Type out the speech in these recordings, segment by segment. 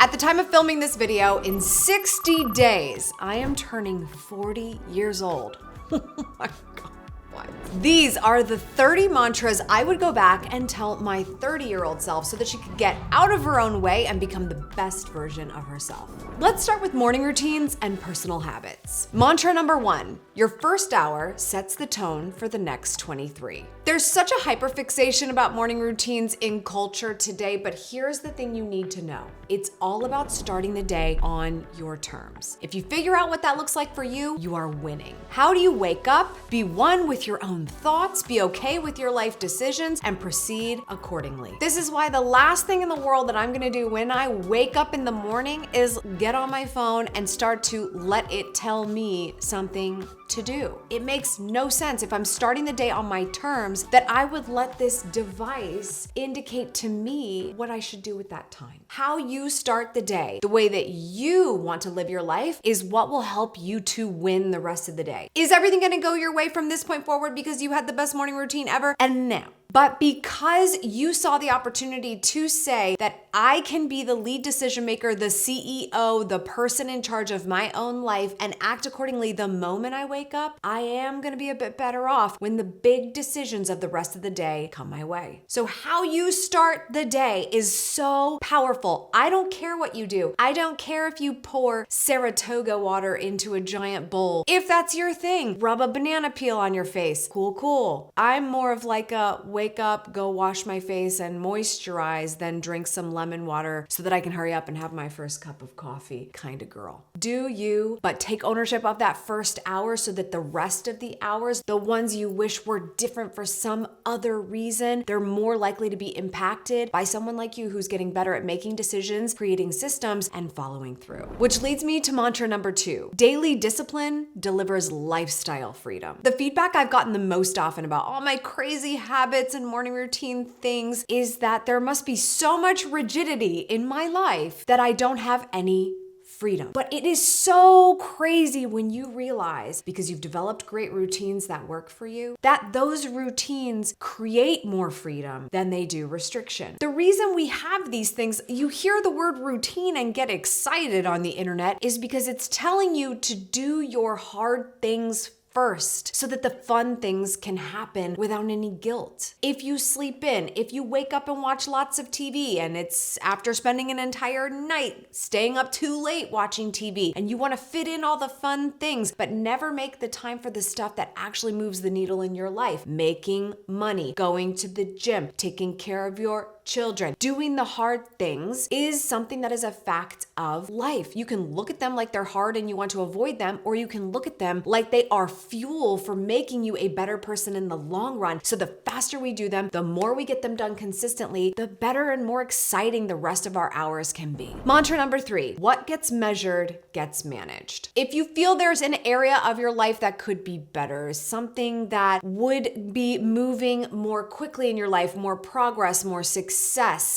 At the time of filming this video, in 60 days, I am turning 40 years old. Oh my God. What? These are the 30 mantras I would go back and tell my 30-year-old self so that she could get out of her own way and become the best version of herself. Let's start with morning routines and personal habits. Mantra number 1, your first hour sets the tone for the next 23. There's such a hyperfixation about morning routines in culture today, but here's the thing you need to know. It's all about starting the day on your terms. If you figure out what that looks like for you, you are winning. How do you wake up? Be one with your own thoughts, be okay with your life decisions, and proceed accordingly. This is why the last thing in the world that I'm gonna do when I wake up in the morning is get on my phone and start to let it tell me something to do. It makes no sense if I'm starting the day on my terms that I would let this device indicate to me what I should do with that time. How you start the day, the way that you want to live your life, is what will help you to win the rest of the day. Is everything gonna go your way from this point forward because you had the best morning routine ever? And no. But because you saw the opportunity to say that I can be the lead decision maker, the CEO, the person in charge of my own life, and act accordingly the moment I wake up, I am gonna be a bit better off when the big decisions of the rest of the day come my way. So how you start the day is so powerful. I don't care what you do. I don't care if you pour Saratoga water into a giant bowl. If that's your thing, rub a banana peel on your face. Cool. I'm more of like a wake up, go wash my face and moisturize, then drink some lemon water so that I can hurry up and have my first cup of coffee kind of girl. Do you, but take ownership of that first hour so that the rest of the hours, the ones you wish were different for some other reason, they're more likely to be impacted by someone like you who's getting better at making decisions, creating systems, and following through. Which leads me to mantra number 2. Daily discipline delivers lifestyle freedom. The feedback I've gotten the most often about all my crazy habits and morning routine things is that there must be so much rigidity in my life that I don't have any freedom. But it is so crazy when you realize, because you've developed great routines that work for you, that those routines create more freedom than they do restriction. The reason we have these things, you hear the word routine and get excited on the internet, is because it's telling you to do your hard things first so that the fun things can happen without any guilt. If you sleep in, if you wake up and watch lots of TV and it's after spending an entire night staying up too late watching TV and you want to fit in all the fun things but never make the time for the stuff that actually moves the needle in your life, making money, going to the gym, taking care of your children, doing the hard things is something that is a fact of life. You can look at them like they're hard and you want to avoid them, or you can look at them like they are fuel for making you a better person in the long run. So the faster we do them, the more we get them done consistently, the better and more exciting the rest of our hours can be. Mantra number 3, what gets measured gets managed. If you feel there's an area of your life that could be better, something that would be moving more quickly in your life, more progress, more success,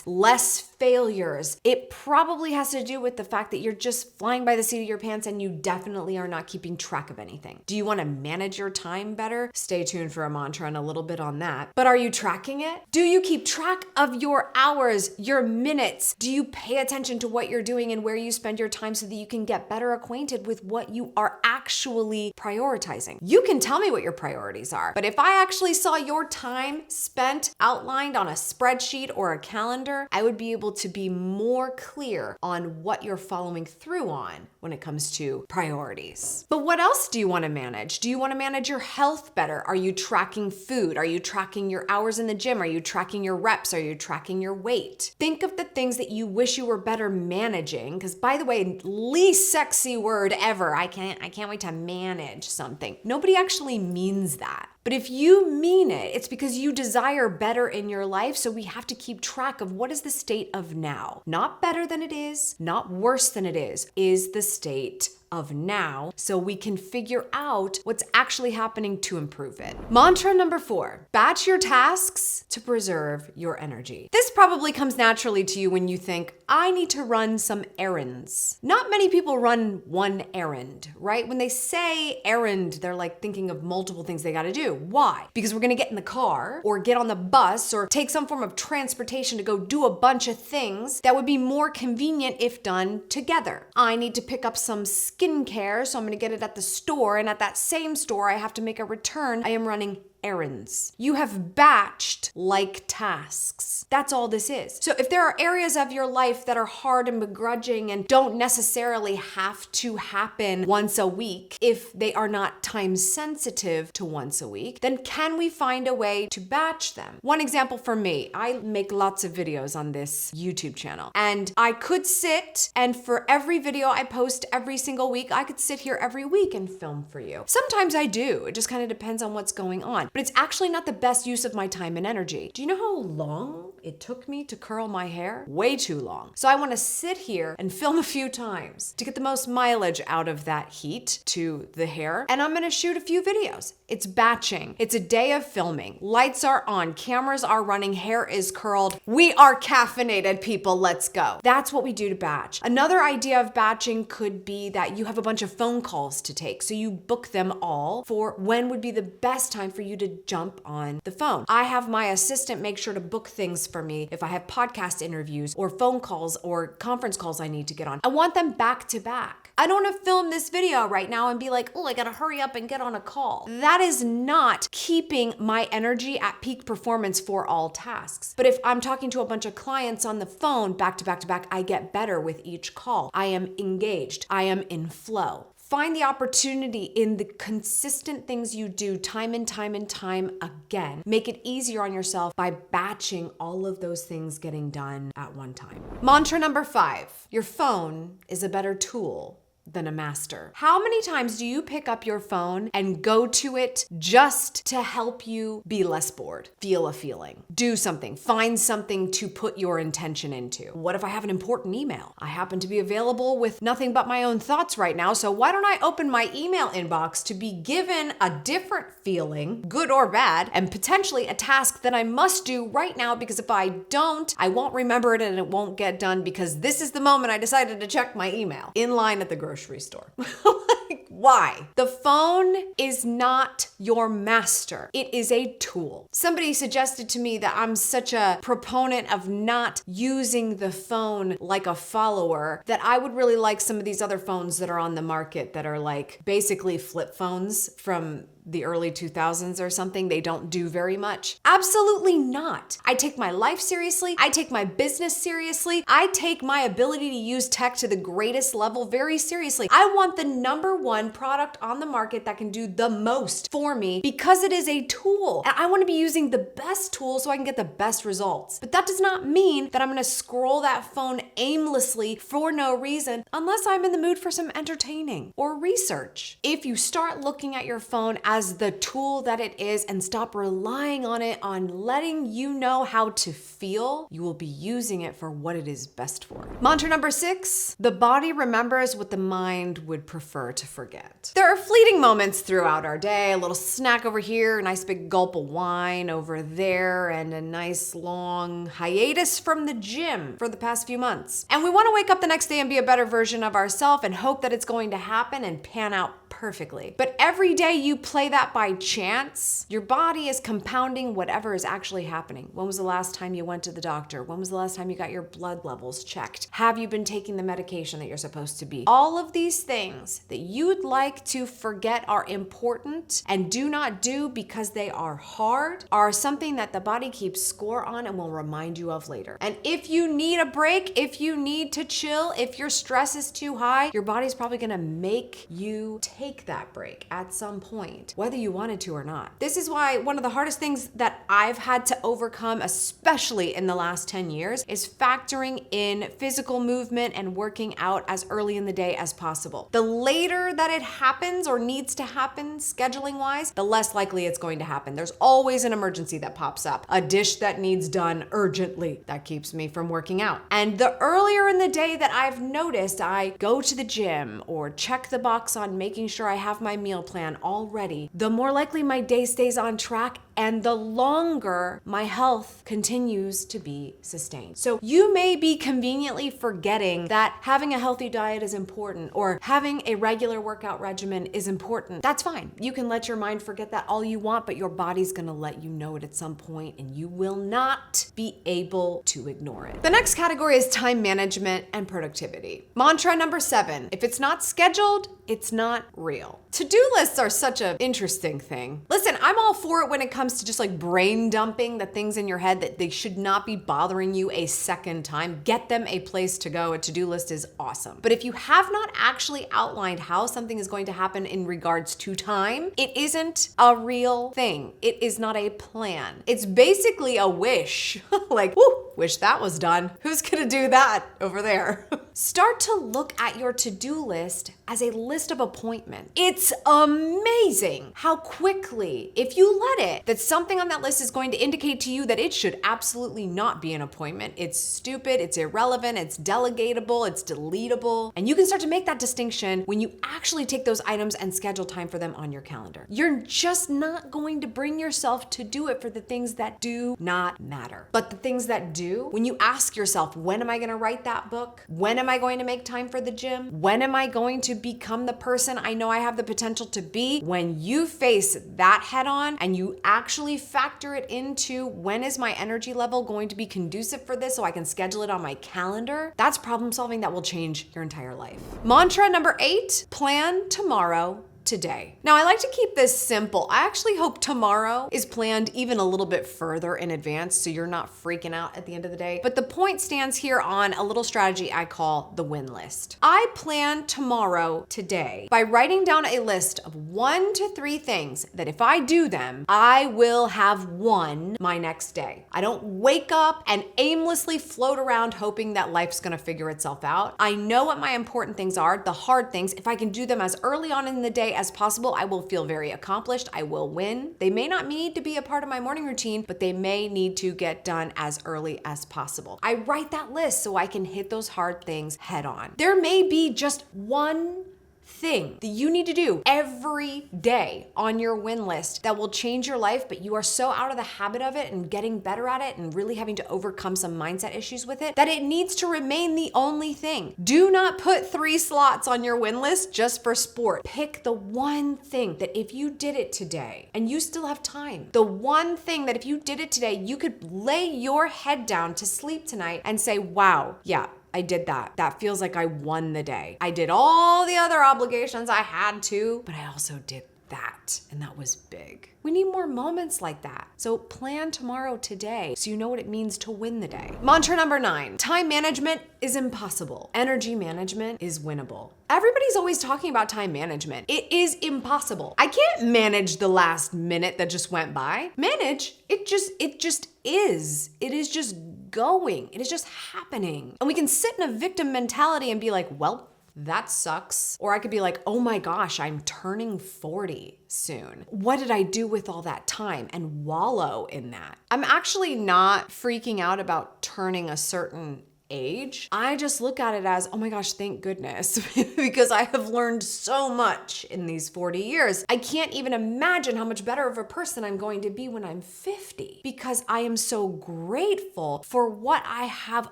less failures, it probably has to do with the fact that you're just flying by the seat of your pants and you definitely are not keeping track of anything. Do you want to manage your time better? Stay tuned for a mantra and a little bit on that. But are you tracking it? Do you keep track of your hours, your minutes? Do you pay attention to what you're doing and where you spend your time so that you can get better acquainted with what you are actually prioritizing? You can tell me what your priorities are, but if I actually saw your time spent outlined on a spreadsheet or a calendar, I would be able to be more clear on what you're following through on when it comes to priorities. But what else do you want to manage? Do you want to manage your health better? Are you tracking food? Are you tracking your hours in the gym? Are you tracking your reps? Are you tracking your weight? Think of the things that you wish you were better managing, because by the way, least sexy word ever. I can't wait to manage something. Nobody actually means that. But if you mean it, it's because you desire better in your life, so we have to keep track of what is the state of now. Not better than it is, not worse than it is the state of now so we can figure out what's actually happening to improve it. Mantra number 4, batch your tasks to preserve your energy. This probably comes naturally to you when you think, I need to run some errands. Not many people run one errand, right? When they say errand, they're like thinking of multiple things they gotta do. Why? Because we're gonna get in the car or get on the bus or take some form of transportation to go do a bunch of things that would be more convenient if done together. I need to pick up some skincare, so I'm gonna get it at the store, and at that same store, I have to make a return. I am running errands. You have batched like tasks. That's all this is. So if there are areas of your life that are hard and begrudging and don't necessarily have to happen once a week, if they are not time sensitive to once a week, then can we find a way to batch them? One example for me, I make lots of videos on this YouTube channel, and I could sit and for every video I post every single week, I could sit here every week and film for you. Sometimes I do. It just kind of depends on what's going on. But it's actually not the best use of my time and energy. Do you know how long it took me to curl my hair? Way too long. So I want to sit here and film a few times to get the most mileage out of that heat to the hair. And I'm going to shoot a few videos. It's batching. It's a day of filming. Lights are on, cameras are running, hair is curled. We are caffeinated, people. Let's go. That's what we do to batch. Another idea of batching could be that you have a bunch of phone calls to take. So you book them all for when would be the best time for you to jump on the phone. I have my assistant make sure to book things for me if I have podcast interviews or phone calls or conference calls I need to get on. I want them back to back. I don't want to film this video right now and be like, oh, I gotta hurry up and get on a call. That is not keeping my energy at peak performance for all tasks. But if I'm talking to a bunch of clients on the phone back to back to back, I get better with each call. I am engaged. I am in flow. Find the opportunity in the consistent things you do time and time and time again. Make it easier on yourself by batching all of those things getting done at one time. Mantra number 5, your phone is a better tool than a master. How many times do you pick up your phone and go to it just to help you be less bored, feel a feeling, do something, find something to put your intention into? What if I have an important email? I happen to be available with nothing but my own thoughts right now, so why don't I open my email inbox to be given a different feeling, good or bad, and potentially a task that I must do right now, because if I don't, I won't remember it and it won't get done because this is the moment I decided to check my email in line at the grocery store. Like, why? The phone is not your master. It is a tool. Somebody suggested to me that I'm such a proponent of not using the phone like a follower that I would really like some of these other phones that are on the market that are like basically flip phones from the early 2000s or something. They don't do very much. Absolutely not. I take my life seriously. I take my business seriously. I take my ability to use tech to the greatest level very seriously. I want the number one product on the market that can do the most for me because it is a tool. And I want to be using the best tool so I can get the best results. But that does not mean that I'm going to scroll that phone aimlessly for no reason unless I'm in the mood for some entertaining or research. If you start looking at your phone as the tool that it is and stop relying on it on letting you know how to feel, you will be using it for what it is best for. Mantra number 6, the body remembers what the mind would prefer to forget. There are fleeting moments throughout our day, a little snack over here, a nice big gulp of wine over there, and a nice long hiatus from the gym for the past few months. And we want to wake up the next day and be a better version of ourselves and hope that it's going to happen and pan out perfectly. But every day you play that by chance, your body is compounding whatever is actually happening. When was the last time you went to the doctor? When was the last time you got your blood levels checked? Have you been taking the medication that you're supposed to be? All of these things that you'd like to forget are important and do not do because they are hard are something that the body keeps score on and will remind you of later. And if you need a break, if you need to chill, if your stress is too high, your body's probably gonna make you take take that break at some point, whether you wanted to or not. This is why one of the hardest things that I've had to overcome, especially in the last 10 years, is factoring in physical movement and working out as early in the day as possible. The later that it happens or needs to happen, scheduling wise, the less likely it's going to happen. There's always an emergency that pops up, a dish that needs done urgently that keeps me from working out. And the earlier in the day that I've noticed I go to the gym or check the box on making sure I have my meal plan all ready, the more likely my day stays on track and the longer my health continues to be sustained. So you may be conveniently forgetting that having a healthy diet is important or having a regular workout regimen is important. That's fine. You can let your mind forget that all you want, but your body's gonna let you know it at some point and you will not be able to ignore it. The next category is time management and productivity. Mantra number 7, if it's not scheduled, it's not real. To-do lists are such an interesting thing. Listen, I'm all for it when it comes to just like brain dumping the things in your head that they should not be bothering you a second time. Get them a place to go. A to-do list is awesome. But if you have not actually outlined how something is going to happen in regards to time, it isn't a real thing. It is not a plan. It's basically a wish. Like, whoo, wish that was done. Who's gonna do that over there? Start to look at your to-do list as a list of appointments. It's amazing how quickly, if you let it, that something on that list is going to indicate to you that it should absolutely not be an appointment. It's stupid, it's irrelevant, it's delegatable, it's deletable. And you can start to make that distinction when you actually take those items and schedule time for them on your calendar. You're just not going to bring yourself to do it for the things that do not matter. But the things that do, when you ask yourself, when am I gonna write that book? When am I going to make time for the gym? When am I going to become the person I know I have the potential to be? When you face that head on and you actually factor it into when is my energy level going to be conducive for this so I can schedule it on my calendar, that's problem solving that will change your entire life. Mantra number 8, plan tomorrow today. Now, I like to keep this simple. I actually hope tomorrow is planned even a little bit further in advance so you're not freaking out at the end of the day. But the point stands here on a little strategy I call the win list. I plan tomorrow today by writing down a list of 1 to 3 things that if I do them, I will have won my next day. I don't wake up and aimlessly float around hoping that life's gonna figure itself out. I know what my important things are, the hard things. If I can do them as early on in the day as possible, I will feel very accomplished. I will win. They may not need to be a part of my morning routine, but they may need to get done as early as possible. I write that list so I can hit those hard things head on. There may be just one thing that you need to do every day on your win list that will change your life, but you are so out of the habit of it and getting better at it and really having to overcome some mindset issues with it that it needs to remain the only thing. Do not put 3 slots on your win list just for sport. Pick the one thing that if you did it today, and you still have time, the one thing that if you did it today, you could lay your head down to sleep tonight and say, wow, yeah, I did that. That feels like I won the day. I did all the other obligations I had to, but I also did that, and that was big. We need more moments like that. So plan tomorrow today so you know what it means to win the day. Mantra number 9, time management is impossible. Energy management is winnable. Everybody's always talking about time management. It is impossible. I can't manage the last minute that just went by. Manage, it just is. It is just going. It is just happening. And we can sit in a victim mentality and be like, well, that sucks. Or I could be like, oh my gosh, I'm turning 40 soon. What did I do with all that time? And wallow in that. I'm actually not freaking out about turning a certain age. I just look at it as, oh my gosh, thank goodness, because I have learned so much in these 40 years. I can't even imagine how much better of a person I'm going to be when I'm 50, because I am so grateful for what I have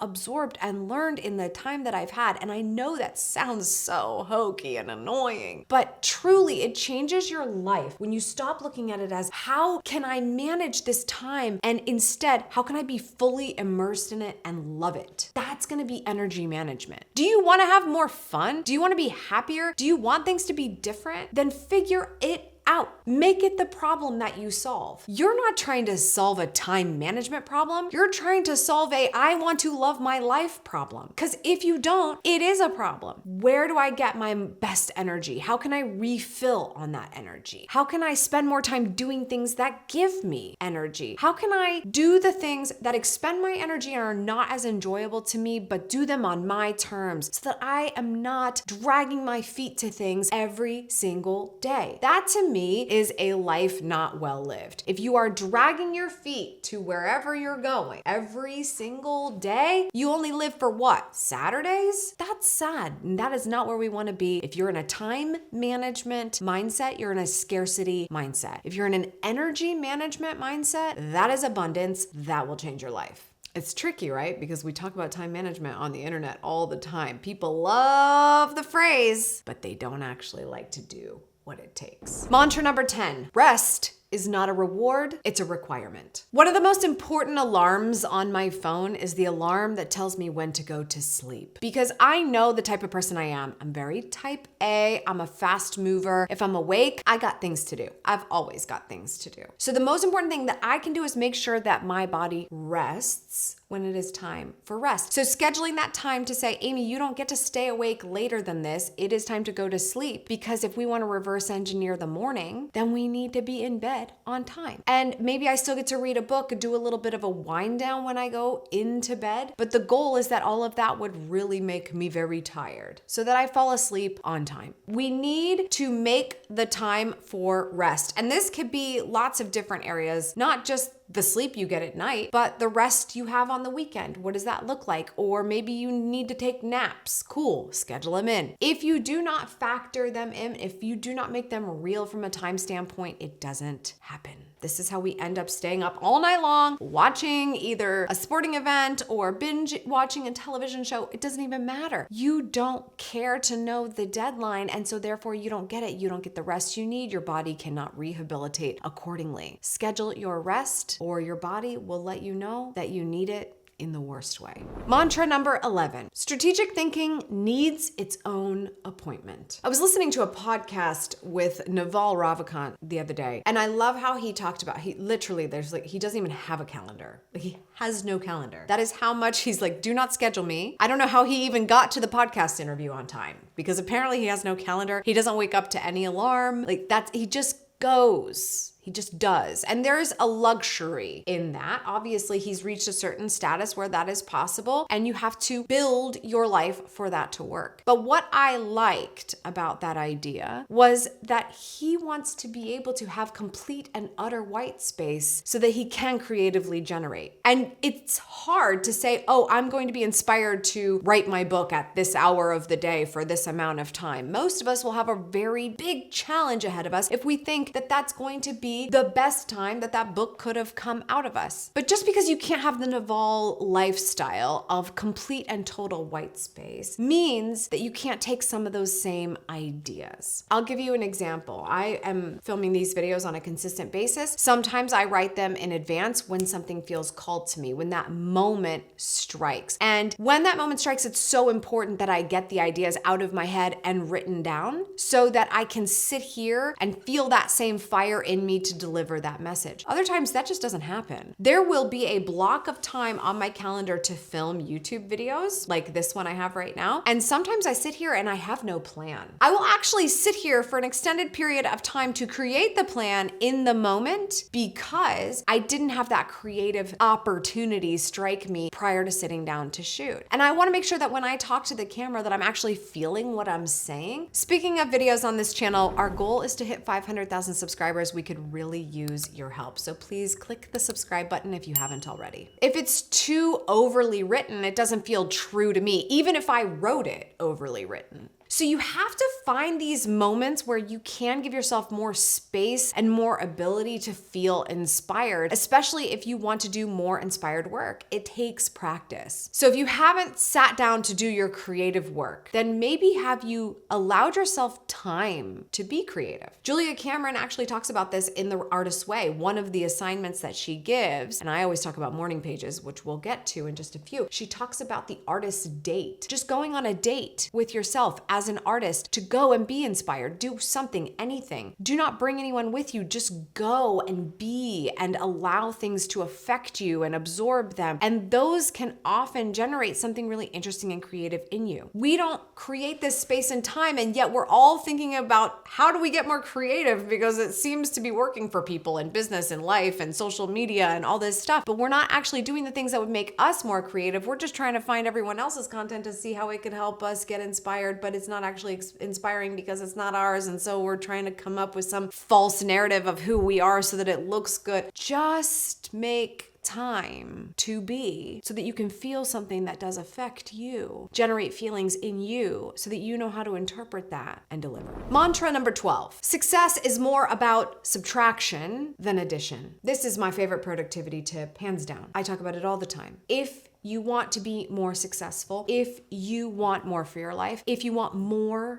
absorbed and learned in the time that I've had. And I know that sounds so hokey and annoying, but truly it changes your life when you stop looking at it as, how can I manage this time? And instead, how can I be fully immersed in it and love it? That's gonna be energy management. Do you wanna have more fun? Do you wanna be happier? Do you want things to be different? Then figure it out. Make it the problem that you solve. You're not trying to solve a time management problem. You're trying to solve a I want to love my life problem. Because if you don't, it is a problem. Where do I get my best energy? How can I refill on that energy? How can I spend more time doing things that give me energy? How can I do the things that expend my energy and are not as enjoyable to me, but do them on my terms so that I am not dragging my feet to things every single day? That to me is a life not well lived. If you are dragging your feet to wherever you're going every single day, you only live for what? Saturdays? That's sad. And that is not where we want to be. If you're in a time management mindset, you're in a scarcity mindset. If you're in an energy management mindset, that is abundance. That will change your life. It's tricky, right? Because we talk about time management on the internet all the time. People love the phrase, but they don't actually like to do what it takes. Mantra number 10, rest is not a reward, it's a requirement. One of the most important alarms on my phone is the alarm that tells me when to go to sleep. Because I know the type of person I am. I'm very type A, I'm a fast mover. If I'm awake, I got things to do. I've always got things to do. So the most important thing that I can do is make sure that my body rests when it is time for rest. So scheduling that time to say, Amy, you don't get to stay awake later than this. It is time to go to sleep. Because if we want to reverse engineer the morning, then we need to be in bed on time. And maybe I still get to read a book and do a little bit of a wind down when I go into bed. But the goal is that all of that would really make me very tired so that I fall asleep on time. We need to make the time for rest. And this could be lots of different areas, not just the sleep you get at night, but the rest you have on the weekend. What does that look like? Or maybe you need to take naps. Cool, schedule them in. If you do not factor them in, if you do not make them real from a time standpoint, it doesn't happen. This is how we end up staying up all night long, watching either a sporting event or binge watching a television show. It doesn't even matter. You don't care to know the deadline, and so therefore you don't get it. You don't get the rest you need. Your body cannot rehabilitate accordingly. Schedule your rest, or your body will let you know that you need it in the worst way. Mantra number 11, strategic thinking needs its own appointment. I was listening to a podcast with Naval Ravikant the other day, and I love how he talked about, he doesn't even have a calendar. Like, he has no calendar. That is how much he's like, do not schedule me. I don't know how he even got to the podcast interview on time, because apparently he has no calendar. He doesn't wake up to any alarm. He just goes. He just does. And there's a luxury in that. Obviously, he's reached a certain status where that is possible, and you have to build your life for that to work. But what I liked about that idea was that he wants to be able to have complete and utter white space so that he can creatively generate. And it's hard to say, oh, I'm going to be inspired to write my book at this hour of the day for this amount of time. Most of us will have a very big challenge ahead of us if we think that that's going to be the best time that book could have come out of us. But just because you can't have the Naval lifestyle of complete and total white space means that you can't take some of those same ideas. I'll give you an example. I am filming these videos on a consistent basis. Sometimes I write them in advance when something feels called to me, when that moment strikes. And when that moment strikes, it's so important that I get the ideas out of my head and written down so that I can sit here and feel that same fire in me to deliver that message. Other times that just doesn't happen. There will be a block of time on my calendar to film YouTube videos like this one I have right now. And sometimes I sit here and I have no plan. I will actually sit here for an extended period of time to create the plan in the moment because I didn't have that creative opportunity strike me prior to sitting down to shoot. And I want to make sure that when I talk to the camera that I'm actually feeling what I'm saying. Speaking of videos on this channel, our goal is to hit 500,000 subscribers. We could really use your help. So please click the subscribe button if you haven't already. If it's too overly written, it doesn't feel true to me, even if I wrote it overly written. So you have to find these moments where you can give yourself more space and more ability to feel inspired, especially if you want to do more inspired work. It takes practice. So if you haven't sat down to do your creative work, then maybe have you allowed yourself time to be creative? Julia Cameron actually talks about this in The Artist's Way. One of the assignments that she gives, and I always talk about morning pages, which we'll get to in just a few, she talks about the artist's date. Just going on a date with yourself as as an artist to go and be inspired. Do something, anything. Do not bring anyone with you. Just go and be and allow things to affect you and absorb them. And those can often generate something really interesting and creative in you. We don't create this space and time, and yet we're all thinking about how do we get more creative because it seems to be working for people in business and life and social media and all this stuff. But we're not actually doing the things that would make us more creative. We're just trying to find everyone else's content to see how it could help us get inspired, but it's not actually inspiring because it's not ours. And so we're trying to come up with some false narrative of who we are so that it looks good. Just make time to be so that you can feel something that does affect you, generate feelings in you so that you know how to interpret that and deliver. Mantra number 12. Success is more about subtraction than addition. This is my favorite productivity tip, hands down. I talk about it all the time. If you want to be more successful, if you want more for your life, if you want more,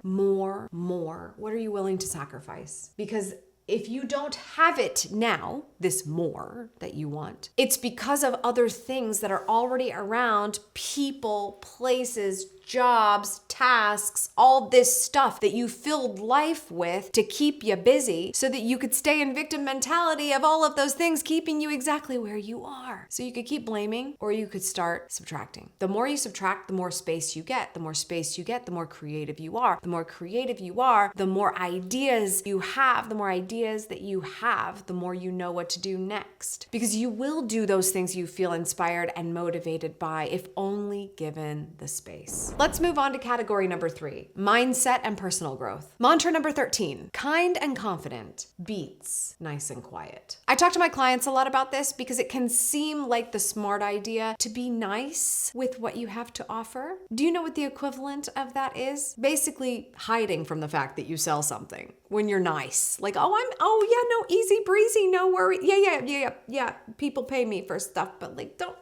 what are you willing to sacrifice? Because if you don't have it now, this more that you want, it's because of other things that are already around, people, places, jobs, tasks, all this stuff that you filled life with to keep you busy so that you could stay in victim mentality of all of those things keeping you exactly where you are. So you could keep blaming or you could start subtracting. The more you subtract, the more space you get. The more space you get, the more creative you are. The more creative you are, the more ideas you have. The more ideas that you have, the more you know what to do next. Because you will do those things you feel inspired and motivated by if only given the space. Let's move on to category number 3, mindset and personal growth. Mantra number 13, kind and confident beats nice and quiet. I talk to my clients a lot about this because it can seem like the smart idea to be nice with what you have to offer. Do you know what the equivalent of that is? Basically hiding from the fact that you sell something when you're nice. Like, oh yeah, no, easy breezy, no worry. Yeah. People pay me for stuff, but like, don't,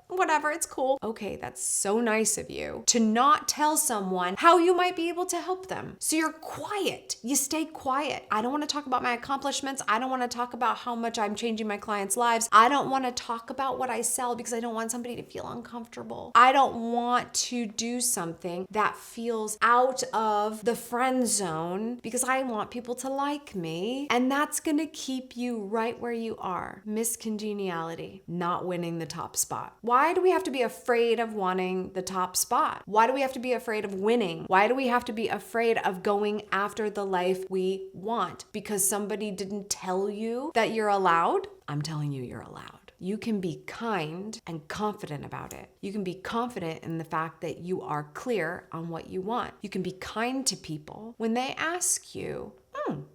whatever, it's cool. Okay, that's so nice of you to not tell someone how you might be able to help them. So you're quiet. You stay quiet. I don't want to talk about my accomplishments. I don't want to talk about how much I'm changing my clients' lives. I don't want to talk about what I sell because I don't want somebody to feel uncomfortable. I don't want to do something that feels out of the friend zone because I want people to like me. And that's going to keep you right where you are. Miscongeniality, not winning the top spot. Why do we have to be afraid of wanting the top spot? Why do we have to be afraid of winning? Why do we have to be afraid of going after the life we want? Because somebody didn't tell you that you're allowed? I'm telling you, you're allowed. You can be kind and confident about it. You can be confident in the fact that you are clear on what you want. You can be kind to people when they ask you,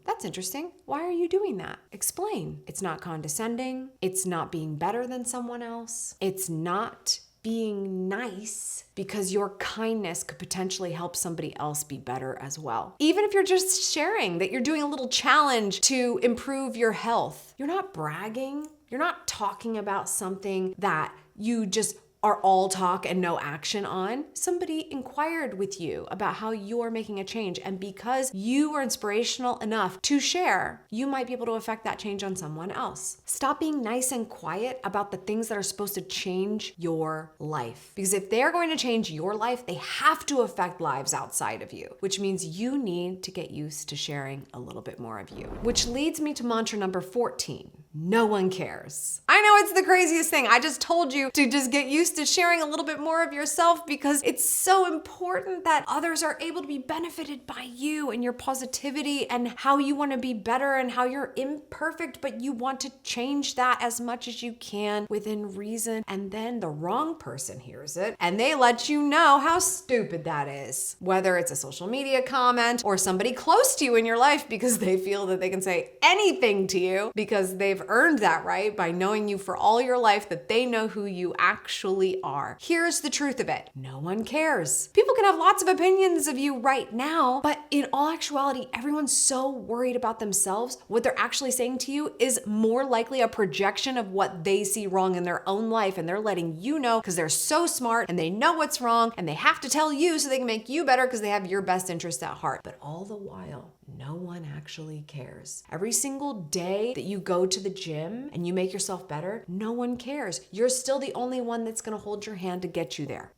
that's interesting. Why are you doing that? Explain. It's not condescending. It's not being better than someone else. It's not being nice because your kindness could potentially help somebody else be better as well. Even if you're just sharing that you're doing a little challenge to improve your health, you're not bragging. You're not talking about something that you just are all talk and no action on. Somebody inquired with you about how you're making a change. And because you were inspirational enough to share, you might be able to affect that change on someone else. Stop being nice and quiet about the things that are supposed to change your life. Because if they're going to change your life, they have to affect lives outside of you, which means you need to get used to sharing a little bit more of you. Which leads me to mantra number 14. No one cares. I know it's the craziest thing. I just told you to just get used to sharing a little bit more of yourself because it's so important that others are able to be benefited by you and your positivity and how you want to be better and how you're imperfect, but you want to change that as much as you can within reason. And then the wrong person hears it and they let you know how stupid that is. Whether it's a social media comment or somebody close to you in your life because they feel that they can say anything to you because they've earned that right by knowing you for all your life, that they know who you actually are. Here's the truth of it. No one cares. People can have lots of opinions of you right now, but in all actuality, everyone's so worried about themselves. What they're actually saying to you is more likely a projection of what they see wrong in their own life, and they're letting you know because they're so smart and they know what's wrong and they have to tell you so they can make you better because they have your best interest at heart. But all the while, no one actually cares. Every single day that you go to the gym and you make yourself better, no one cares. You're still the only one that's going to hold your hand to get you there.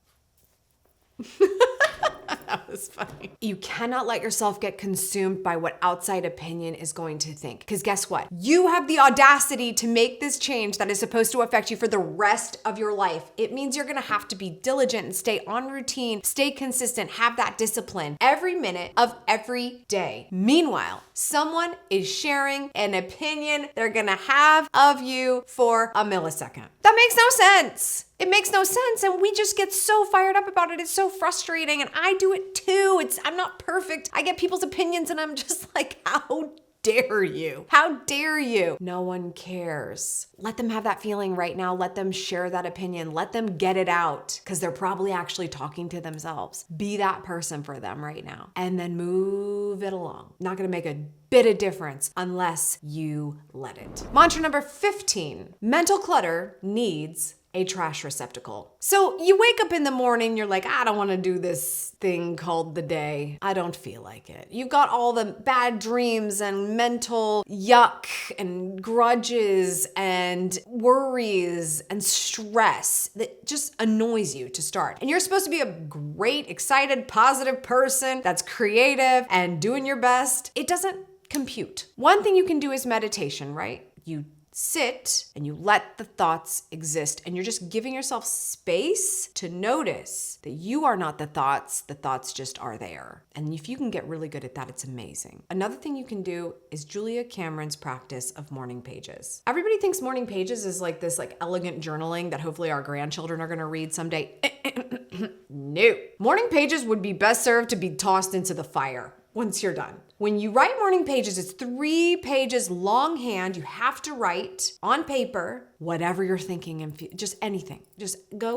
That was funny. You cannot let yourself get consumed by what outside opinion is going to think. Because guess what? You have the audacity to make this change that is supposed to affect you for the rest of your life. It means you're gonna have to be diligent and stay on routine, stay consistent, have that discipline every minute of every day. Meanwhile, someone is sharing an opinion they're gonna have of you for a millisecond. That makes no sense. It makes no sense, and we just get so fired up about it. It's so frustrating, and I do it too. I'm not perfect. I get people's opinions, and I'm just like, how dare you? How dare you? No one cares. Let them have that feeling right now. Let them share that opinion. Let them get it out, because they're probably actually talking to themselves. Be that person for them right now, and then move it along. Not gonna make a bit of difference unless you let it. Mantra number 15, mental clutter needs a trash receptacle. So you wake up in the morning, you're like, I don't want to do this thing called the day. I don't feel like it. You've got all the bad dreams and mental yuck and grudges and worries and stress that just annoys you to start. And you're supposed to be a great, excited, positive person that's creative and doing your best. It doesn't compute. One thing you can do is meditation, right? You sit and you let the thoughts exist, and you're just giving yourself space to notice that you are not the thoughts just are there. And if you can get really good at that, it's amazing. Another thing you can do is Julia Cameron's practice of morning pages. Everybody thinks morning pages is like this elegant journaling that hopefully our grandchildren are gonna read someday. No. Morning pages would be best served to be tossed into the fire once you're done. When you write morning pages, it's 3 pages longhand. You have to write on paper whatever you're thinking and just anything. Just go,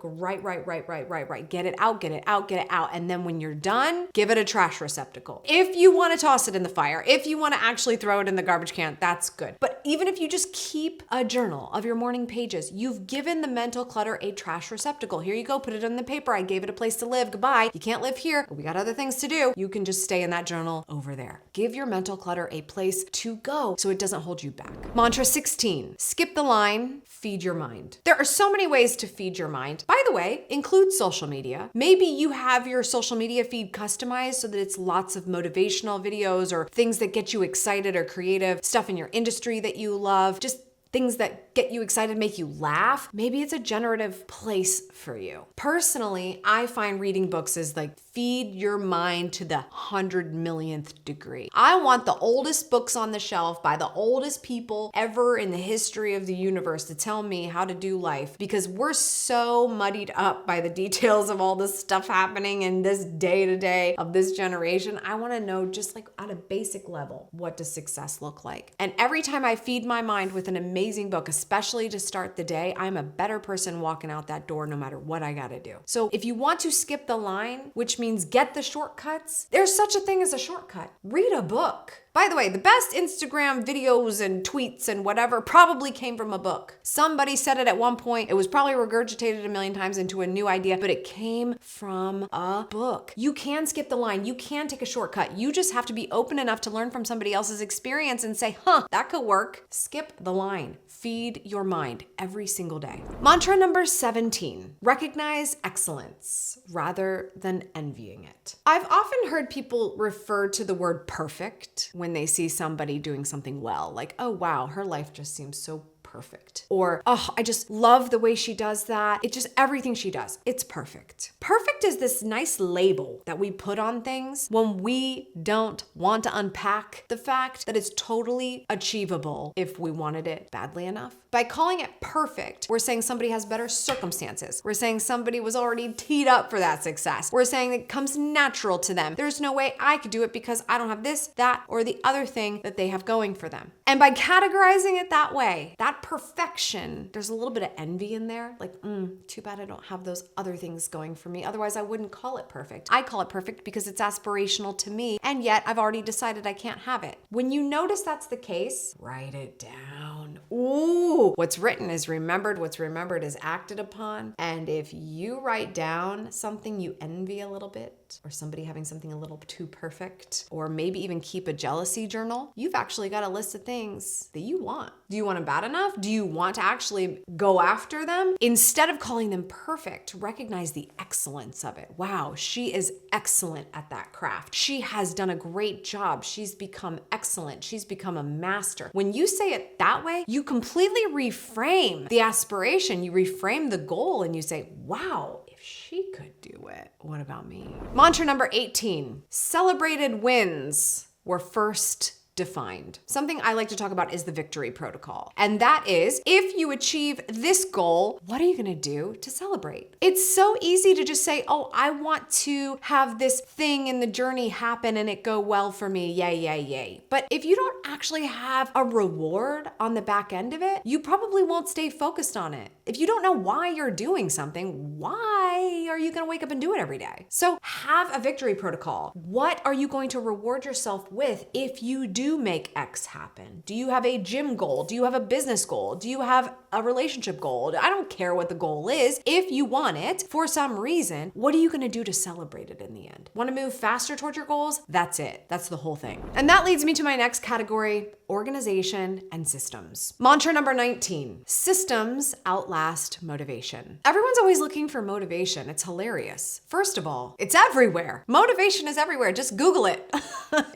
write. Get it out. And then when you're done, give it a trash receptacle. If you want to toss it in the fire, if you want to actually throw it in the garbage can, that's good. But even if you just keep a journal of your morning pages, you've given the mental clutter a trash receptacle. Here you go, put it on the paper. I gave it a place to live. Goodbye. You can't live here. We got other things to do. You can just stay in that journal over there. Give your mental clutter a place to go so it doesn't hold you back. Mantra 16, skip the line, feed your mind. There are so many ways to feed your mind. By the way, include social media. Maybe you have your social media feed customized so that it's lots of motivational videos or things that get you excited or creative, stuff in your industry that you love, just things that get you excited, make you laugh. Maybe it's a generative place for you. Personally, I find reading books is like feed your mind to the 100 millionth degree. I want the oldest books on the shelf by the oldest people ever in the history of the universe to tell me how to do life, because we're so muddied up by the details of all this stuff happening in this day-to-day of this generation. I want to know, just like at a basic level, what does success look like? And every time I feed my mind with an amazing book, especially to start the day, I'm a better person walking out that door no matter what I gotta do. So if you want to skip the line, which means get the shortcuts, there's such a thing as a shortcut. Read a book. By the way, the best Instagram videos and tweets and whatever probably came from a book. Somebody said it at one point. It was probably regurgitated a million times into a new idea, but it came from a book. You can skip the line. You can take a shortcut. You just have to be open enough to learn from somebody else's experience and say, that could work. Skip the line. Feed your mind every single day. Mantra number 17, recognize excellence rather than envying it. I've often heard people refer to the word perfect when they see somebody doing something well, like, oh wow, her life just seems so perfect. Or, oh, I just love the way she does that. It just, everything she does, it's perfect. Perfect is this nice label that we put on things when we don't want to unpack the fact that it's totally achievable if we wanted it badly enough. By calling it perfect, we're saying somebody has better circumstances. We're saying somebody was already teed up for that success. We're saying it comes natural to them. There's no way I could do it because I don't have this, that, or the other thing that they have going for them. And by categorizing it that way, that perfection, there's a little bit of envy in there. Like, too bad I don't have those other things going for me. Otherwise, I wouldn't call it perfect. I call it perfect because it's aspirational to me, and yet I've already decided I can't have it. When you notice that's the case, write it down. Ooh, what's written is remembered, what's remembered is acted upon. And if you write down something you envy a little bit, or somebody having something a little too perfect, or maybe even keep a jealousy journal, you've actually got a list of things that you want. Do you want them bad enough? Do you want to actually go after them? Instead of calling them perfect, recognize the excellence of it. Wow, she is excellent at that craft. She has done a great job. She's become excellent. She's become a master. When you say it that way, you completely reframe the aspiration. You reframe the goal and you say, wow, if she could do it, what about me? Mantra number 18, celebrated wins were first defined. Something I like to talk about is the victory protocol. And that is, if you achieve this goal, what are you gonna do to celebrate? It's so easy to just say, oh, I want to have this thing in the journey happen and it go well for me, yay, yay, yay. But if you don't actually have a reward on the back end of it, you probably won't stay focused on it. If you don't know why you're doing something, why are you gonna wake up and do it every day? So have a victory protocol. What are you going to reward yourself with if you do make X happen? Do you have a gym goal? Do you have a business goal? Do you have a relationship goal? I don't care what the goal is. If you want it for some reason, what are you gonna do to celebrate it in the end? Wanna move faster towards your goals? That's it. That's the whole thing. And that leads me to my next category, organization and systems. Mantra number 19, systems outlast motivation. Everyone's always looking for motivation. It's hilarious. First of all, it's everywhere. Motivation is everywhere. Just Google it.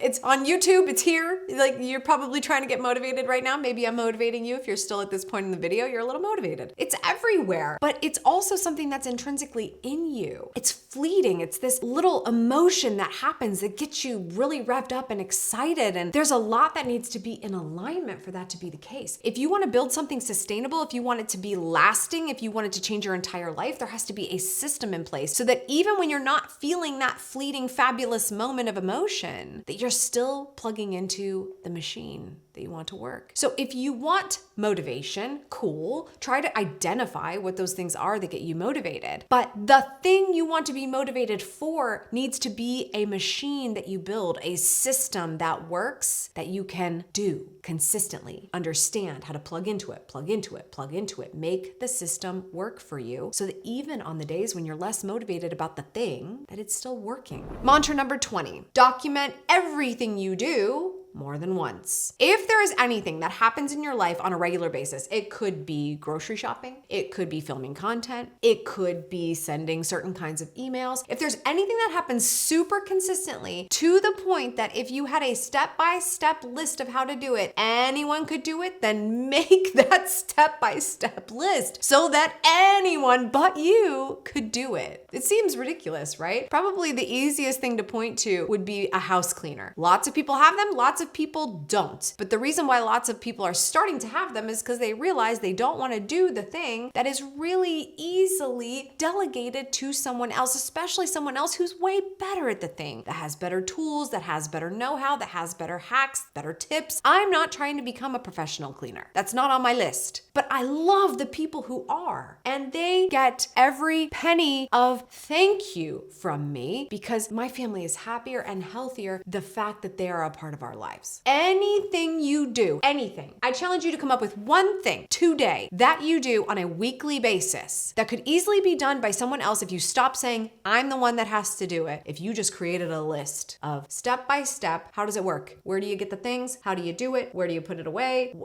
It's on YouTube. It's here. Like, you're probably trying to get motivated right now. Maybe I'm motivating you. If you're still at this point in the video, you're a little motivated. It's everywhere, but it's also something that's intrinsically in you. It's fleeting. It's this little emotion that happens that gets you really revved up and excited. And there's a lot that needs to be in alignment for that to be the case. If you want to build something sustainable, if you want it to be lasting, if you want it to change your entire life, there has to be a system in place so that even when you're not feeling that fleeting, fabulous moment of emotion, that you're still plugging into the machine that you want to work. So if you want motivation, cool, try to identify what those things are that get you motivated. But the thing you want to be motivated for needs to be a machine that you build, a system that works, that you can do consistently, understand how to plug into it, plug into it, plug into it, make the system work for you so that even on the days when you're less motivated about the thing, that it's still working. Mantra number 20, document everything you do more than once. If there is anything that happens in your life on a regular basis, it could be grocery shopping, it could be filming content, it could be sending certain kinds of emails. If there's anything that happens super consistently to the point that if you had a step-by-step list of how to do it, anyone could do it, then make that step-by-step list so that anyone but you could do it. It seems ridiculous, right? Probably the easiest thing to point to would be a house cleaner. Lots of people have them, lots of people don't. But the reason why lots of people are starting to have them is because they realize they don't want to do the thing that is really easily delegated to someone else, especially someone else who's way better at the thing, that has better tools, that has better know-how, that has better hacks, better tips. I'm not trying to become a professional cleaner. That's not on my list. But I love the people who are, and they get every penny of thank you from me because my family is happier and healthier the fact that they are a part of our lives. Anything you do, anything, I challenge you to come up with one thing today that you do on a weekly basis that could easily be done by someone else if you stop saying, I'm the one that has to do it. If you just created a list of step by step, how does it work? Where do you get the things? How do you do it? Where do you put it away?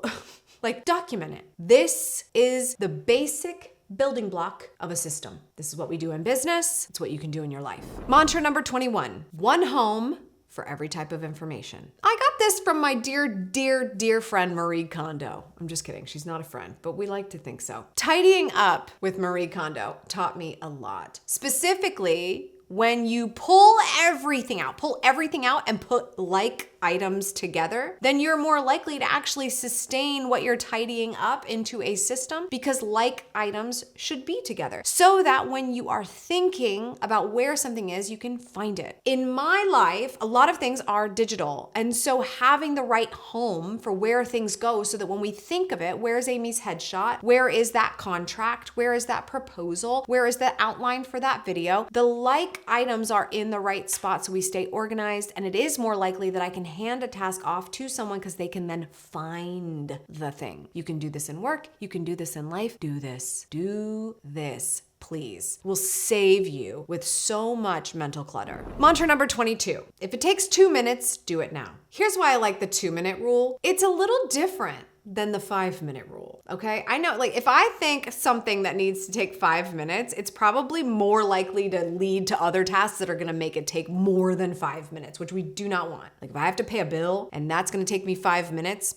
Like, document it. This is the basic building block of a system. This is what we do in business. It's what you can do in your life. Mantra number 21, one home for every type of information. I got this from my dear, dear, dear friend, Marie Kondo. I'm just kidding. She's not a friend, but we like to think so. Tidying up with Marie Kondo taught me a lot. Specifically, when you pull everything out and put like items together, then you're more likely to actually sustain what you're tidying up into a system because like items should be together so that when you are thinking about where something is, you can find it. In my life, a lot of things are digital. And so having the right home for where things go so that when we think of it, where's Amy's headshot? Where is that contract? Where is that proposal? Where is the outline for that video? The like blank items are in the right spot so we stay organized, and it is more likely that I can hand a task off to someone because they can then find the thing. You can do this in work, you can do this in life. Do this, please. Will save you with so much mental clutter. Mantra number 22. If it takes 2 minutes, do it now. Here's why I like the 2-minute rule. It's a little different than the 5-minute rule, okay? I know, like, if I think something that needs to take 5 minutes, it's probably more likely to lead to other tasks that are gonna make it take more than 5 minutes, which we do not want. Like, if I have to pay a bill and that's gonna take me 5 minutes,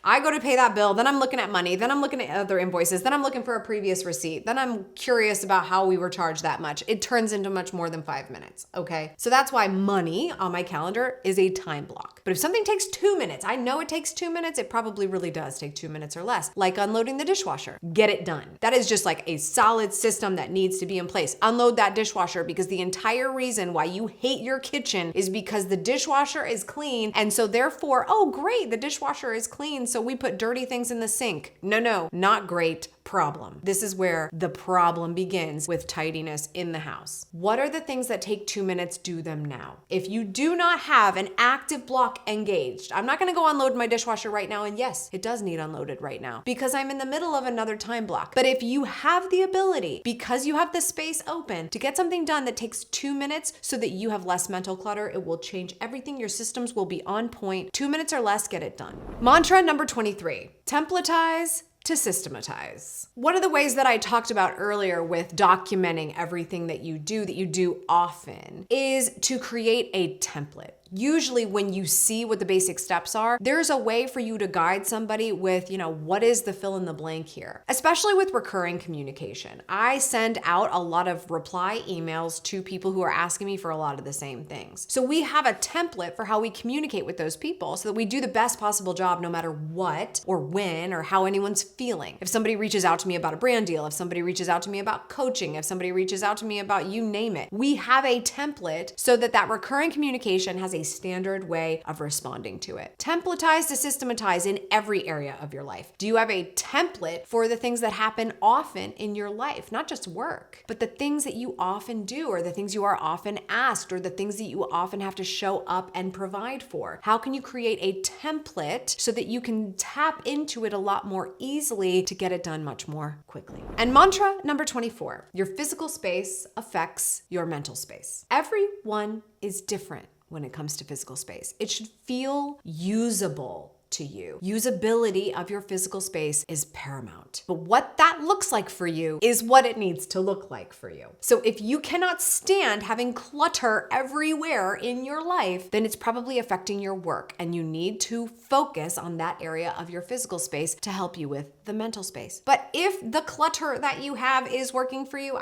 I go to pay that bill, then I'm looking at money, then I'm looking at other invoices, then I'm looking for a previous receipt, then I'm curious about how we were charged that much. It turns into much more than 5 minutes, okay? So that's why money on my calendar is a time block. But if something takes 2 minutes, I know it takes 2 minutes, it probably really does take 2 minutes or less, like unloading the dishwasher. Get it done. That is just like a solid system that needs to be in place. Unload that dishwasher, because the entire reason why you hate your kitchen is because the dishwasher is clean, and so therefore, oh great, the dishwasher is clean, so we put dirty things in the sink. No, not great. Problem. This is where the problem begins with tidiness in the house. What are the things that take 2 minutes? Do them now. If you do not have an active block engaged, I'm not gonna go unload my dishwasher right now, and yes, it does need unloaded right now because I'm in the middle of another time block. But if you have the ability, because you have the space open, to get something done that takes 2 minutes so that you have less mental clutter, it will change everything. Your systems will be on point. 2 minutes or less, get it done. Mantra number 23, templatize to systematize. One of the ways that I talked about earlier with documenting everything that you do often, is to create a template. Usually when you see what the basic steps are, there's a way for you to guide somebody with, what is the fill in the blank here? Especially with recurring communication. I send out a lot of reply emails to people who are asking me for a lot of the same things. So we have a template for how we communicate with those people so that we do the best possible job no matter what or when or how anyone's feeling. If somebody reaches out to me about a brand deal, if somebody reaches out to me about coaching, if somebody reaches out to me about you name it, we have a template so that that recurring communication has a standard way of responding to it. Templatize to systematize in every area of your life. Do you have a template for the things that happen often in your life? Not just work, but the things that you often do, or the things you are often asked, or the things that you often have to show up and provide for. How can you create a template so that you can tap into it a lot more easily to get it done much more quickly? And mantra number 24, your physical space affects your mental space. Everyone is different when it comes to physical space. It should feel usable to you. Usability of your physical space is paramount. But what that looks like for you is what it needs to look like for you. So if you cannot stand having clutter everywhere in your life, then it's probably affecting your work, and you need to focus on that area of your physical space to help you with the mental space. But if the clutter that you have is working for you,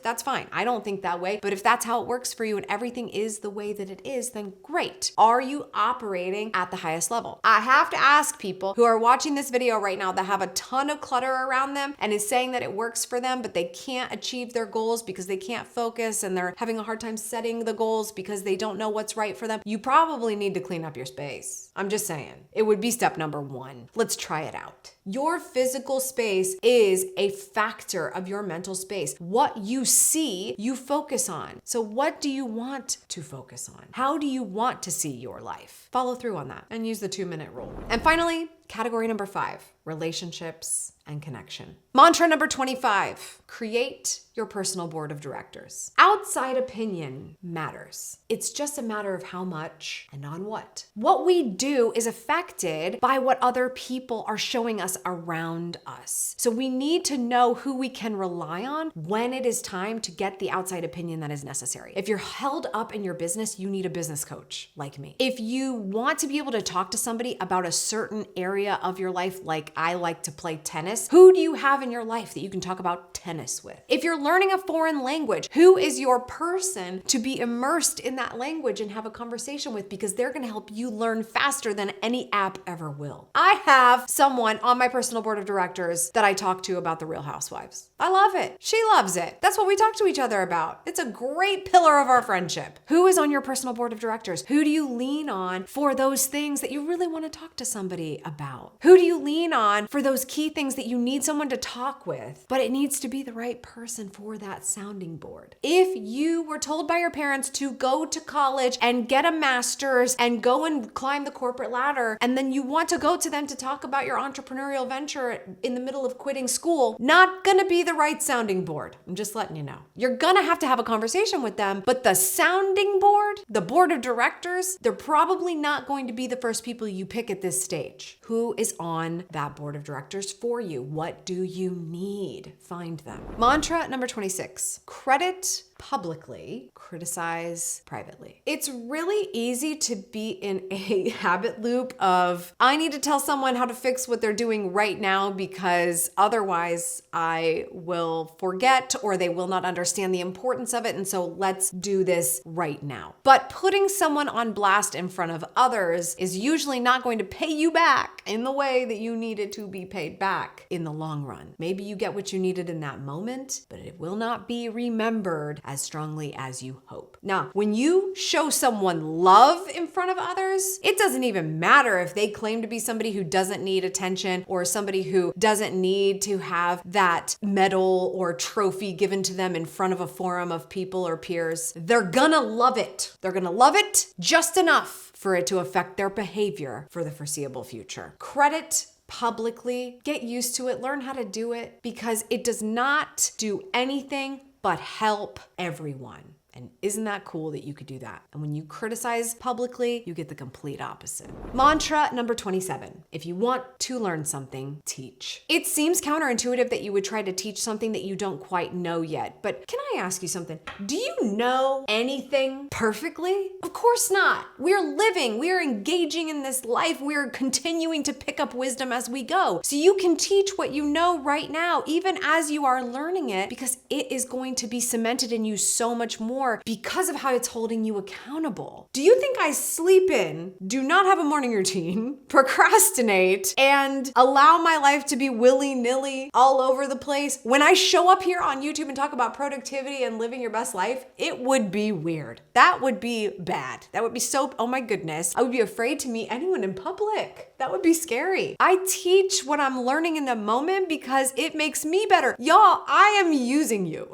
that's fine. I don't think that way. But if that's how it works for you and everything is the way that it is, then great. Are you operating at the highest level? I have to ask people who are watching this video right now that have a ton of clutter around them and is saying that it works for them, but they can't achieve their goals because they can't focus and they're having a hard time setting the goals because they don't know what's right for them. You probably need to clean up your space. I'm just saying. It would be step number 1. Let's try it out. Your physical space is a factor of your mental space. What you see, you focus on. So what do you want to focus on? How do you want to see your life? Follow through on that and use the 2-minute rule. And finally, category number 5, relationships and connection. Mantra number 25, create your personal board of directors. Outside opinion matters. It's just a matter of how much and on what. What we do is affected by what other people are showing us around us. So we need to know who we can rely on when it is time to get the outside opinion that is necessary. If you're held up in your business, you need a business coach like me. If you want to be able to talk to somebody about a certain area of your life, like I like to play tennis, who do you have in your life that you can talk about tennis with? If you're learning a foreign language, who is your person to be immersed in that language and have a conversation with, because they're gonna help you learn faster than any app ever will. I have someone on my personal board of directors that I talk to about the Real Housewives. I love it. She loves it. That's what we talk to each other about. It's a great pillar of our friendship. Who is on your personal board of directors? Who do you lean on for those things that you really want to talk to somebody about? about? Who do you lean on for those key things that you need someone to talk with? But it needs to be the right person for that sounding board. If you were told by your parents to go to college and get a master's and go and climb the corporate ladder, and then you want to go to them to talk about your entrepreneurial venture in the middle of quitting school, not gonna be the right sounding board. I'm just letting you know. You're gonna have to have a conversation with them, but the sounding board, the board of directors, they're probably not going to be the first people you pick at this stage. Who is on that board of directors for you? What do you need? Find them. Mantra number 26, credit publicly, criticize privately. It's really easy to be in a habit loop of, I need to tell someone how to fix what they're doing right now because otherwise I will forget or they will not understand the importance of it. And so let's do this right now. But putting someone on blast in front of others is usually not going to pay you back in the way that you needed to be paid back in the long run. Maybe you get what you needed in that moment, but it will not be remembered as strongly as you hope. Now, when you show someone love in front of others, it doesn't even matter if they claim to be somebody who doesn't need attention or somebody who doesn't need to have that medal or trophy given to them in front of a forum of people or peers. They're gonna love it. They're gonna love it just enough for it to affect their behavior for the foreseeable future. Credit publicly, get used to it, learn how to do it, because it does not do anything but help everyone. And isn't that cool that you could do that? And when you criticize publicly, you get the complete opposite. Mantra number 27. If you want to learn something, teach. It seems counterintuitive that you would try to teach something that you don't quite know yet. But can I ask you something? Do you know anything perfectly? Of course not. We're living, we're engaging in this life. We're continuing to pick up wisdom as we go. So you can teach what you know right now, even as you are learning it, because it is going to be cemented in you so much more because of how it's holding you accountable. Do you think I sleep in, do not have a morning routine, procrastinate, and allow my life to be willy-nilly all over the place? When I show up here on YouTube and talk about productivity and living your best life, it would be weird. That would be bad. That would be so, oh my goodness. I would be afraid to meet anyone in public. That would be scary. I teach what I'm learning in the moment because it makes me better. Y'all, I am using you.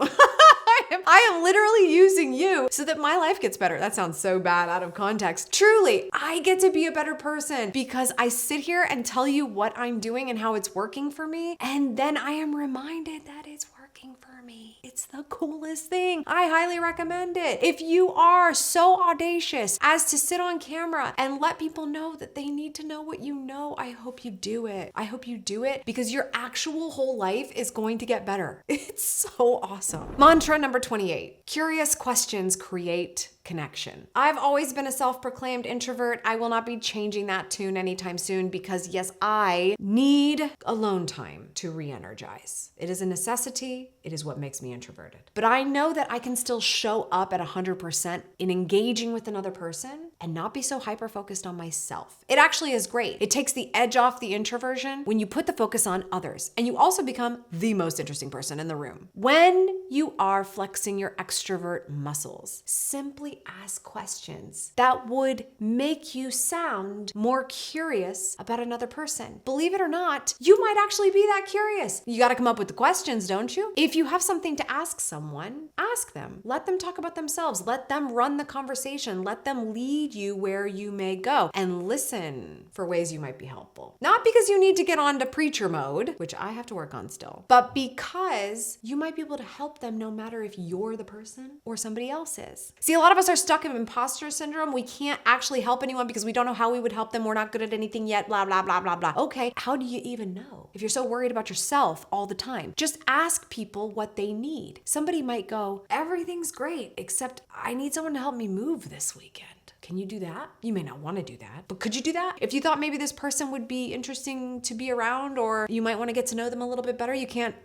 I am literally using you so that my life gets better. That sounds so bad out of context. Truly, I get to be a better person because I sit here and tell you what I'm doing and how it's working for me. And then I am reminded that it's working for me. It's the coolest thing. I highly recommend it. If you are so audacious as to sit on camera and let people know that they need to know what you know, I hope you do it. I hope you do it because your actual whole life is going to get better. It's so awesome. Mantra number 28. Curious questions create connection. I've always been a self-proclaimed introvert. I will not be changing that tune anytime soon because yes, I need alone time to re-energize. It is a necessity. It is what makes me introverted. But I know that I can still show up at 100% in engaging with another person and not be so hyper-focused on myself. It actually is great. It takes the edge off the introversion when you put the focus on others and you also become the most interesting person in the room. When you are flexing your extrovert muscles, simply ask questions that would make you sound more curious about another person. Believe it or not, you might actually be that curious. You got to come up with the questions, don't you? If you have something to ask someone, ask them. Let them talk about themselves. Let them run the conversation. Let them lead you where you may go and listen for ways you might be helpful. Not because you need to get on to preacher mode, which I have to work on still, but because you might be able to help them no matter if you're the person or somebody else is. See, a lot of us are stuck in imposter syndrome. We can't actually help anyone because we don't know how we would help them. We're not good at anything yet, blah, blah, blah, blah, blah. Okay, how do you even know? If you're so worried about yourself all the time, just ask people what they need. Somebody might go, everything's great, except I need someone to help me move this weekend. Can you do that? You may not want to do that, but could you do that? If you thought maybe this person would be interesting to be around or you might want to get to know them a little bit better, you can't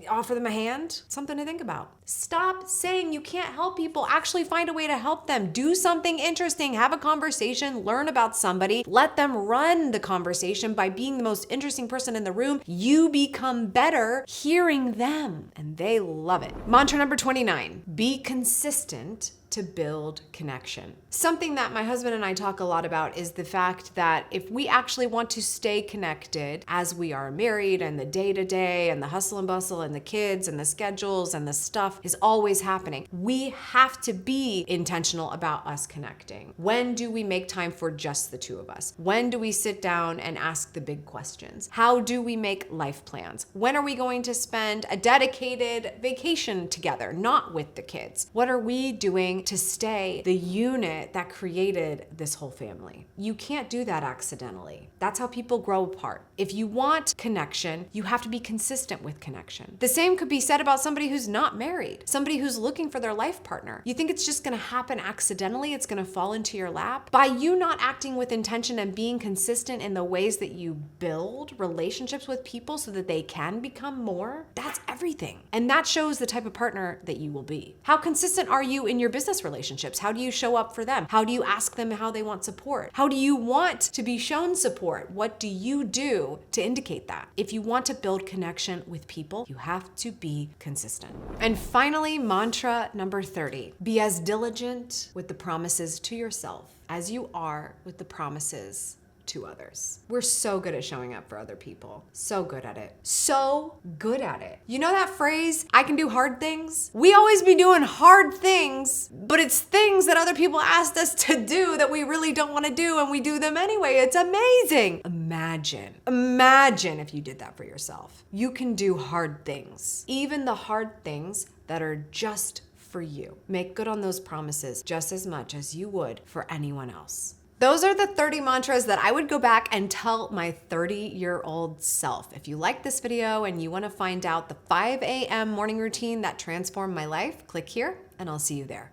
offer them a hand? Something to think about. Stop saying you can't help people. Actually find a way to help them. Do something interesting. Have a conversation. Learn about somebody. Let them run the conversation. By being the most interesting person in the room, you become better hearing them, and they love it. Mantra number 29. Be consistent to build connection. Something that my husband and I talk a lot about is the fact that if we actually want to stay connected as we are married, and the day-to-day and the hustle and bustle and the kids and the schedules and the stuff is always happening, we have to be intentional about us connecting. When do we make time for just the two of us? When do we sit down and ask the big questions? How do we make life plans? When are we going to spend a dedicated vacation together, not with the kids? What are we doing to stay the unit that created this whole family? You can't do that accidentally. That's how people grow apart. If you want connection, you have to be consistent with connection. The same could be said about somebody who's not married, somebody who's looking for their life partner. You think it's just gonna happen accidentally, it's gonna fall into your lap? By you not acting with intention and being consistent in the ways that you build relationships with people so that they can become more, that's everything. And that shows the type of partner that you will be. How consistent are you in your business relationships? How do you show up for them? How do you ask them how they want support? How do you want to be shown support? What do you do to indicate that? If you want to build connection with people, you have to be consistent. And finally, mantra number 30, be as diligent with the promises to yourself as you are with the promises to others. We're so good at showing up for other people. So good at it. So good at it. You know that phrase, I can do hard things? We always be doing hard things, but it's things that other people asked us to do that we really don't want to do, and we do them anyway. It's amazing. Imagine if you did that for yourself. You can do hard things, even the hard things that are just for you. Make good on those promises just as much as you would for anyone else. Those are the 30 mantras that I would go back and tell my 30-year-old self. If you like this video and you want to find out the 5 a.m. morning routine that transformed my life, click here and I'll see you there.